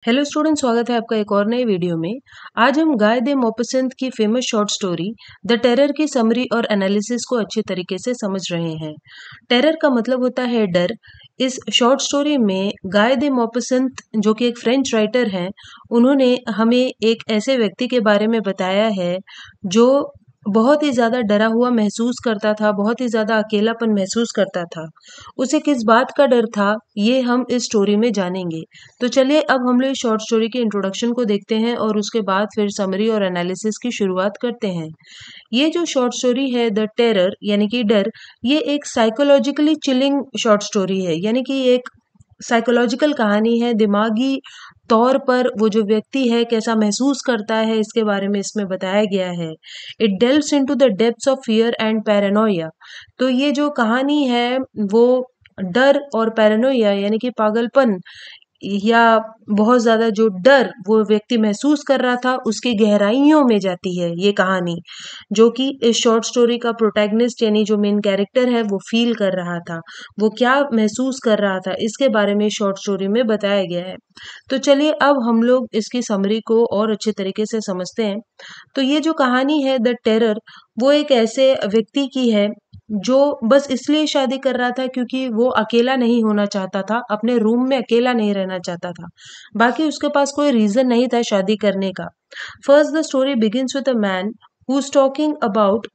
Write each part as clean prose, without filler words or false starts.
Hello student, स्वागत है आपका एक और नए वीडियो में। आज हम गाय दे मॉपसेंट की famous short story the terror की समरी और एनालिसिस को अच्छे तरीके से समझ रहे हैं। टेरर का मतलब होता है डर। इस शॉर्ट स्टोरी में गाय दे मॉपसेंट जो कि एक फ्रेंच राइटर हैं, उन्होंने हमें एक ऐसे व्यक्ति के बारे में बताया है जो बहुत ही ज़्यादा डरा हुआ महसूस करता था, बहुत ही ज़्यादा अकेलापन महसूस करता था। उसे किस बात का डर था, ये हम इस स्टोरी में जानेंगे। तो चलिए अब हम लोग इस शॉर्ट स्टोरी के इंट्रोडक्शन को देखते हैं और उसके बाद फिर समरी और एनालिसिस की शुरुआत करते हैं। ये जो शॉर्ट स्टोरी है द टेरर यानी कि डर, ये एक साइकोलॉजिकली चिलिंग शॉर्ट स्टोरी है, यानी कि एक साइकोलॉजिकल कहानी है। दिमागी तौर पर वो जो व्यक्ति है कैसा महसूस करता है, इसके बारे में इसमें बताया गया है। It delves into the depths of fear and paranoia. तो ये जो कहानी है वो डर और पैरानोया यानी कि पागलपन या बहुत ज़्यादा जो डर वो व्यक्ति महसूस कर रहा था, उसकी गहराइयों में जाती है ये कहानी, जो कि इस शॉर्ट स्टोरी का प्रोटैगनिस्ट यानी जो मेन कैरेक्टर है वो फील कर रहा था। वो क्या महसूस कर रहा था, इसके बारे में शॉर्ट स्टोरी में बताया गया है। तो चलिए अब हम लोग इसकी समरी को और अच्छे तरीके से समझते हैं। तो ये जो कहानी है द टेरर, वो एक ऐसे व्यक्ति की है जो बस इसलिए शादी कर रहा था क्योंकि वो अकेला नहीं होना चाहता था, अपने रूम में अकेला नहीं रहना चाहता था। बाकी उसके पास कोई रीजन नहीं था शादी करने का। First the story begins with a man who is talking about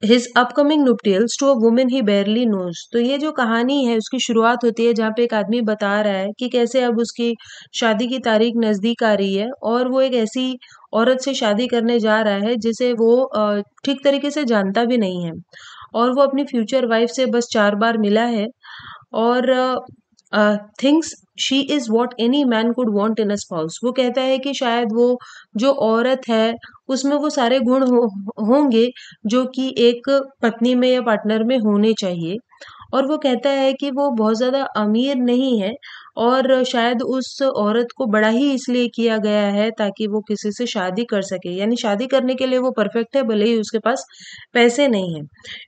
his upcoming nuptials to a woman he barely knows। तो ये जो कहानी है उसकी शुरुआत होती है जहाँ पे एक आदमी बता रहा है कि कैसे अब उसकी शादी की तारीख नजदीक आ रही है और वो एक ऐसी औरत से शादी करने जा रहा है जिसे वो ठीक तरीके से जानता भी नहीं है, और वो अपनी फ्यूचर वाइफ से बस 4 बार मिला है। और thinks she is what any man could want in a spouse. वो कहता है कि शायद वो जो औरत है उसमें वो सारे गुण होंगे जो कि एक पत्नी में या पार्टनर में होने चाहिए। और वो कहता है कि वो बहुत ज़्यादा अमीर नहीं है और शायद उस औरत को बड़ा ही इसलिए किया गया है ताकि वो किसी से शादी कर सके, यानी शादी करने के लिए वो परफेक्ट है, भले ही उसके पास पैसे नहीं है।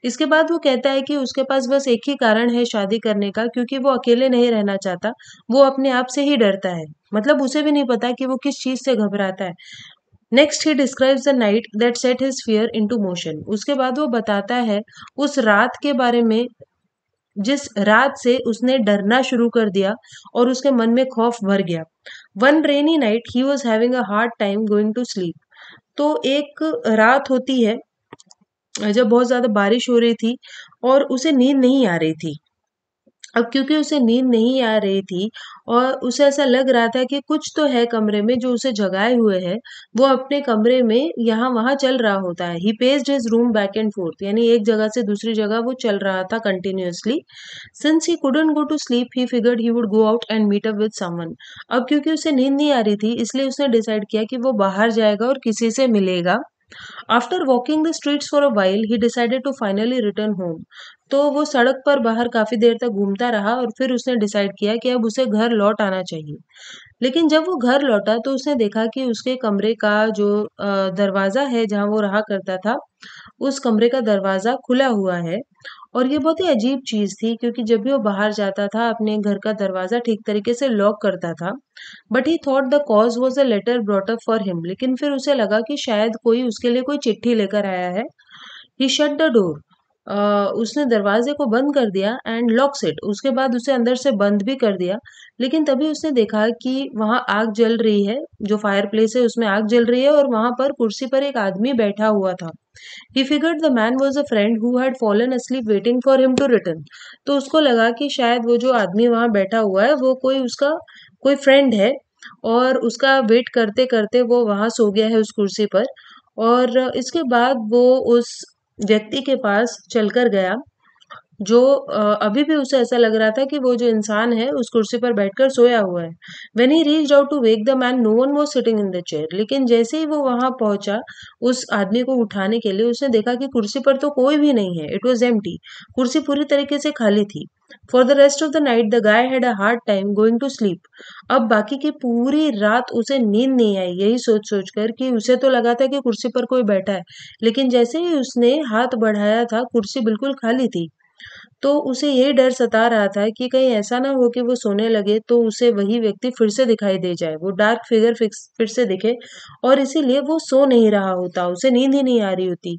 इसके बाद वो कहता है कि उसके पास बस एक ही कारण है शादी करने का, क्योंकि वो अकेले नहीं रहना चाहता, वो अपने आप से ही डरता है। मतलब उसे भी नहीं पता कि वो किस चीज़ से घबराता है। Next he describes the night that set his fear into motion. उसके बाद वो बताता है उस रात के बारे में जिस रात से उसने डरना शुरू कर दिया और उसके मन में खौफ भर गया। One rainy night he was having a hard time going to sleep. तो एक रात होती है जब बहुत ज्यादा बारिश हो रही थी और उसे नींद नहीं आ रही थी। अब क्योंकि उसे नींद नहीं आ रही थी और उसे ऐसा लग रहा था कि कुछ तो है कमरे में जो उसे जगाए हुए है, वो अपने कमरे में यहाँ वहां चल रहा होता है। He paced his room back and forth, यानी एक जगह से दूसरी जगह वो चल रहा था continuously. Since he couldn't go to sleep he figured he would go out and meet up with someone. अब क्योंकि उसे नींद नहीं आ रही थी इसलिए उसने डिसाइड किया कि वो बाहर जाएगा और किसी से मिलेगा। After walking the streets for a while he decided to finally return home. तो वो सड़क पर बाहर काफी देर तक घूमता रहा और फिर उसने डिसाइड किया कि अब उसे घर लौट आना चाहिए। लेकिन जब वो घर लौटा तो उसने देखा कि उसके कमरे का जो दरवाजा है जहाँ वो रहा करता था, उस कमरे का दरवाजा खुला हुआ है। और ये बहुत ही अजीब चीज थी क्योंकि जब भी वो बाहर जाता था अपने घर का दरवाजा ठीक तरीके से लॉक करता था। But he thought the cause was a letter brought up for him. लेकिन फिर उसे लगा कि शायद कोई उसके लिए कोई चिट्ठी लेकर आया है। ही शट द डोर। उसने दरवाजे को बंद कर दिया एंड लॉक्स इट। उसके बाद उसे अंदर से बंद भी कर दिया। लेकिन तभी उसने देखा कि वहां आग जल रही है, जो फायर प्लेस है उसमें आग जल रही है और वहां पर कुर्सी पर एक आदमी बैठा हुआ था। He figured the man was a friend who had fallen asleep waiting for him to return. तो उसको लगा कि शायद वो जो आदमी वहां बैठा हुआ है वो कोई उसका कोई फ्रेंड है और उसका वेट करते करते वो वहां सो गया है उस कुर्सी पर। और इसके बाद वो उस व्यक्ति के पास चलकर गया जो अभी भी उसे ऐसा लग रहा था कि वो जो इंसान है उस कुर्सी पर बैठकर सोया हुआ है। When he reached out to wake the man no one was sitting in the chair. लेकिन जैसे ही वो वहां पहुंचा उस आदमी को उठाने के लिए, उसने देखा कि कुर्सी पर तो कोई भी नहीं है। It was empty. कुर्सी पूरी तरीके से खाली थी। For the rest of the night the guy had a hard time going to sleep. अब बाकी की पूरी रात उसे नींद नहीं आई, यही सोच सोच कर कि उसे तो लगा था कि कुर्सी पर कोई बैठा है, लेकिन जैसे ही उसने हाथ बढ़ाया था कुर्सी बिल्कुल खाली थी। तो उसे ये डर सता रहा था कि कहीं ऐसा ना हो कि वो सोने लगे तो उसे वही व्यक्ति फिर से दिखाई दे जाए, वो डार्क फिगर फिर से दिखे, और इसीलिए वो सो नहीं रहा होता, उसे नींद ही नहीं आ रही होती।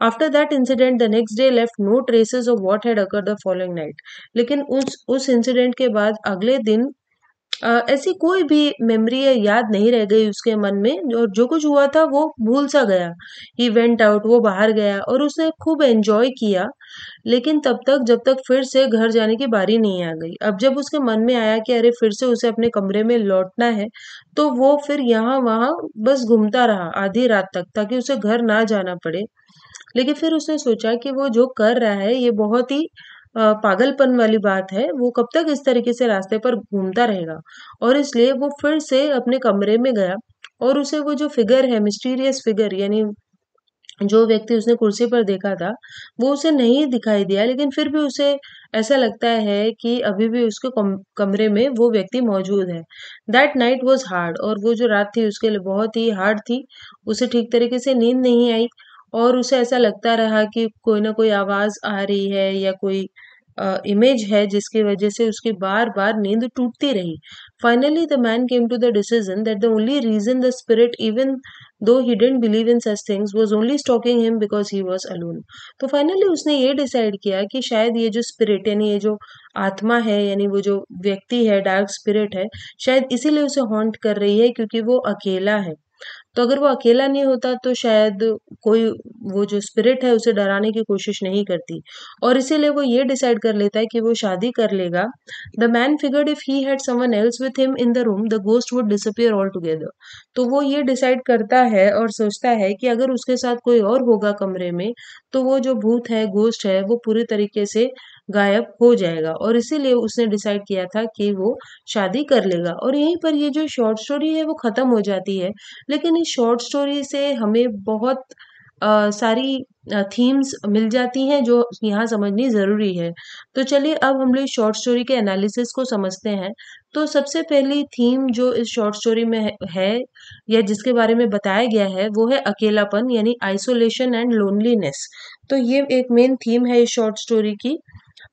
After that incident, the next day left no traces of what had occurred the following night. लेकिन उस इंसिडेंट के बाद अगले दिन ऐसी कोई भी मेमोरी या याद नहीं रह गई उसके मन में, और जो कुछ हुआ था वो भूल सा गया। ही वेंट आउट, वो बाहर गया और उसने खूब एंजॉय किया, लेकिन तब तक जब तक फिर से घर जाने की बारी नहीं आ गई। अब जब उसके मन में आया कि अरे फिर से उसे अपने कमरे में लौटना है, तो वो फिर यहाँ वहाँ बस घूमता रहा आधी रात तक, ताकि उसे घर ना जाना पड़े। लेकिन फिर उसने सोचा कि वो जो कर रहा है ये बहुत ही पागलपन वाली बात है, वो कब तक इस तरीके से रास्ते पर घूमता रहेगा, और इसलिए वो फिर से अपने कमरे में गया, और उसे वो जो फिगर है, मिस्टीरियस फिगर, यानी जो व्यक्ति उसने कुर्सी पर देखा था, वो उसे नहीं दिखाई दिया, लेकिन फिर भी उसे ऐसा लगता है कि अभी भी उसके कमरे में वो व्यक्ति मौजूद है। दैट नाइट वॉज हार्ड, और वो जो रात थी उसके लिए बहुत ही हार्ड थी। उसे ठीक तरीके से नींद नहीं आई, और उसे ऐसा लगता रहा कि कोई ना कोई आवाज आ रही है या कोई इमेज है, जिसकी वजह से उसकी बार बार नींद टूटती रही। Finally the man came to the decision that the only reason the spirit, even though he didn't believe in such things, was only stalking him because he was alone. तो फाइनली उसने ये डिसाइड किया कि शायद ये जो spirit, यानी ये जो आत्मा है, यानी वो जो व्यक्ति है, डार्क स्पिरिट है, शायद इसीलिए उसे हॉन्ट कर रही है क्योंकि वो अकेला है। तो अगर वो अकेला नहीं होता तो शायद कोई, वो जो स्पिरिट है उसे डराने की कोशिश नहीं करती, और इसीलिए वो ये डिसाइड कर लेता है कि वो शादी कर लेगा। The man figured if he had someone else with him in the room the ghost would disappear all together. तो वो ये डिसाइड करता है और सोचता है कि अगर उसके साथ कोई और होगा कमरे में, तो वो जो भूत है, गोस्ट है, वो पूरी तरीके से गायब हो जाएगा, और इसीलिए उसने डिसाइड किया था कि वो शादी कर लेगा। और यहीं पर ये जो शॉर्ट स्टोरी है वो खत्म हो जाती है। लेकिन इस शॉर्ट स्टोरी से हमें बहुत सारी थीम्स मिल जाती हैं जो यहाँ समझनी ज़रूरी है। तो चलिए अब हम लोग इस शॉर्ट स्टोरी के एनालिसिस को समझते हैं। तो सबसे पहली थीम जो इस शॉर्ट स्टोरी में है या जिसके बारे में बताया गया है, वो है अकेलापन, यानी आइसोलेशन एंड लोनलीनेस। तो ये एक मेन थीम है इस शॉर्ट स्टोरी की।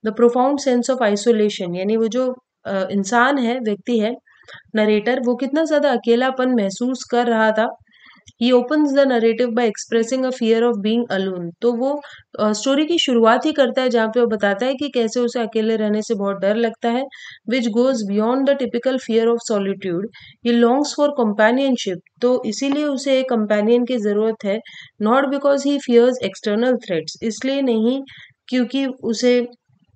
The profound sense of isolation, यानी वो जो इंसान है, व्यक्ति है, नरेटर, वो कितना ज़्यादा अकेलापन महसूस कर रहा था। He opens the narrative bye expressing a fear of being alone. तो वो स्टोरी की शुरुआत ही करता है जहाँ पे वो बताता है कि कैसे उसे अकेले रहने से बहुत डर लगता है, which goes beyond the typical fear of solitude. He longs for companionship, तो इसीलिए उसे एक कंपेनियन की जरूरत है। Not because he fears external threats, इसलिए नहीं क्योंकि उसे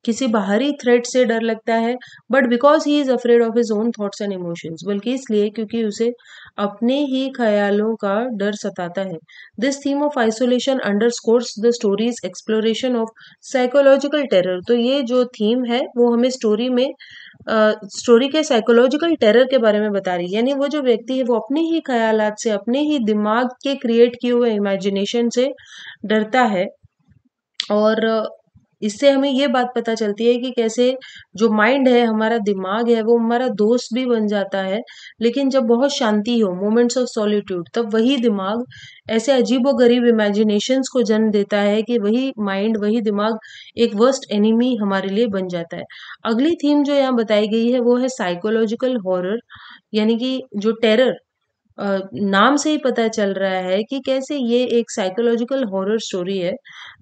किसी बाहरी थ्रेट से डर लगता है, but because he is afraid of his own thoughts and emotions, बल्कि इसलिए क्योंकि उसे अपने ही ख्यालों का डर सताता है। This theme of isolation underscores the stories exploration of psychological terror. तो ये जो थीम है वो हमें स्टोरी में स्टोरी के साइकोलॉजिकल टेरर के बारे में बता रही है, यानी वो जो व्यक्ति है वो अपने ही ख्यालात से, अपने ही दिमाग के क्रिएट किए हुए इमेजिनेशन से डरता है। और इससे हमें ये बात पता चलती है कि कैसे जो माइंड है, हमारा दिमाग है, वो हमारा दोस्त भी बन जाता है। लेकिन जब बहुत शांति हो, मोमेंट्स ऑफ सॉलिट्यूड, तब वही दिमाग ऐसे अजीबो-गरीब इमेजिनेशंस को जन्म देता है कि वही माइंड, वही दिमाग एक वर्स्ट एनिमी हमारे लिए बन जाता है। अगली थीम जो यहाँ बताई गई है वो है साइकोलॉजिकल हॉरर, यानी कि जो टेरर, नाम से ही पता चल रहा है कि कैसे ये एक साइकोलॉजिकल हॉरर स्टोरी है।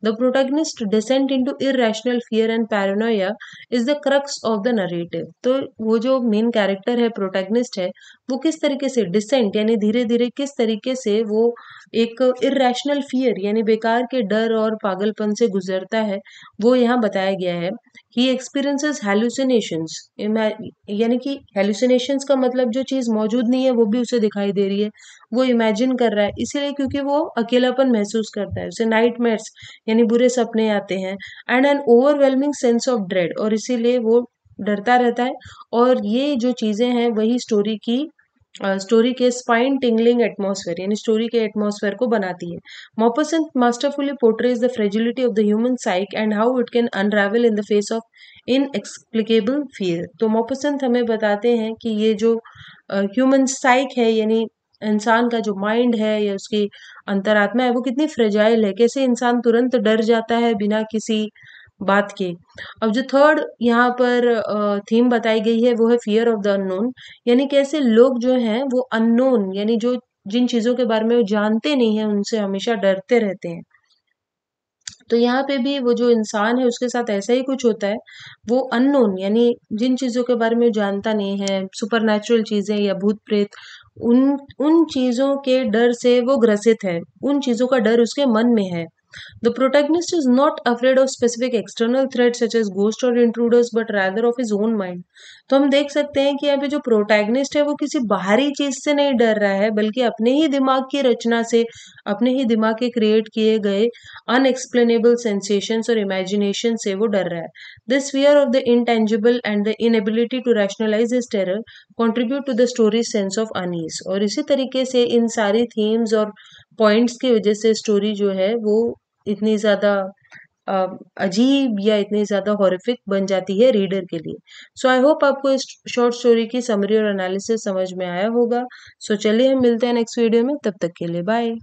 The protagonist descent into irrational fear and Paranoia is the crux of the narrative. तो वो जो मेन कैरेक्टर है, प्रोटैगनिस्ट है, वो किस तरीके से डिसेंट, यानी धीरे धीरे किस तरीके से वो एक इरैशनल फियर, यानी बेकार के डर और पागलपन से गुजरता है, वो यहाँ बताया गया है। ही एक्सपीरियंसेस हेलुसिनेशंस, यानी कि हेलुसिनेशंस का मतलब जो चीज मौजूद नहीं है वो भी उसे दिखाई दे रही है, वो इमेजिन कर रहा है, इसीलिए क्योंकि वो अकेलापन महसूस करता है, उसे नाइटमेयर्स यानी बुरे सपने आते हैं, and N overwhelming sense of dread, और इसीलिए वो डरता रहता है। और ये जो चीजें हैं वही स्टोरी के स्पाइन टिंगलिंग एटमॉस्फेयर, यानी स्टोरी के एटमॉस्फेयर को बनाती है। Maupassant masterfully portrays the fragility of the human psyche and how it can unravel in the face of inexplicable fear. तो मॉपसंत हमें बताते हैं कि ये जो ह्यूमन साइक है, यानी इंसान का जो माइंड है या उसकी अंतरात्मा है, वो कितनी फ्रेजाइल है, कैसे इंसान तुरंत डर जाता है बिना किसी बात की। अब जो थर्ड यहाँ पर थीम बताई गई है वो है फ़ियर ऑफ द अननोन, यानी कैसे लोग जो हैं वो अननोन यानी जो जिन चीज़ों के बारे में वो जानते नहीं हैं उनसे हमेशा डरते रहते हैं। तो यहाँ पे भी वो जो इंसान है उसके साथ ऐसा ही कुछ होता है। वो अननोन यानी जिन चीज़ों के बारे में वो जानता नहीं है, सुपरनैचुरल चीज़ें या भूत-प्रेत उन उन चीज़ों के डर से वो ग्रसित है। उन चीज़ों का डर उसके मन में है। The protagonist is not afraid of specific external threats such as ghosts or intruders but rather of his own mind. तो हम देख सकते हैं कि यहाँ पे जो प्रोटैगनिस्ट है वो किसी बाहरी चीज से नहीं डर रहा है बल्कि अपने ही दिमाग की रचना से अपने ही दिमाग के क्रिएट किए गए अनएक्सप्लेनेबल सेंसेशंस और इमेजिनेशन से वो डर रहा है. This fear of the intangible and the inability to rationalize his terror contribute to the story's sense of unease. और इसी तरीके से इन सारी थीम्स और पॉइंट्स की वजह से स्टोरी जो है वो इतनी ज़्यादा अ, अजीब या इतनी ज़्यादा हॉरिफिक बन जाती है रीडर के लिए। सो आई होप आपको इस शॉर्ट स्टोरी की समरी और एनालिसिस समझ में आया होगा। सो चलिए हम मिलते हैं नेक्स्ट वीडियो में, तब तक के लिए बाय।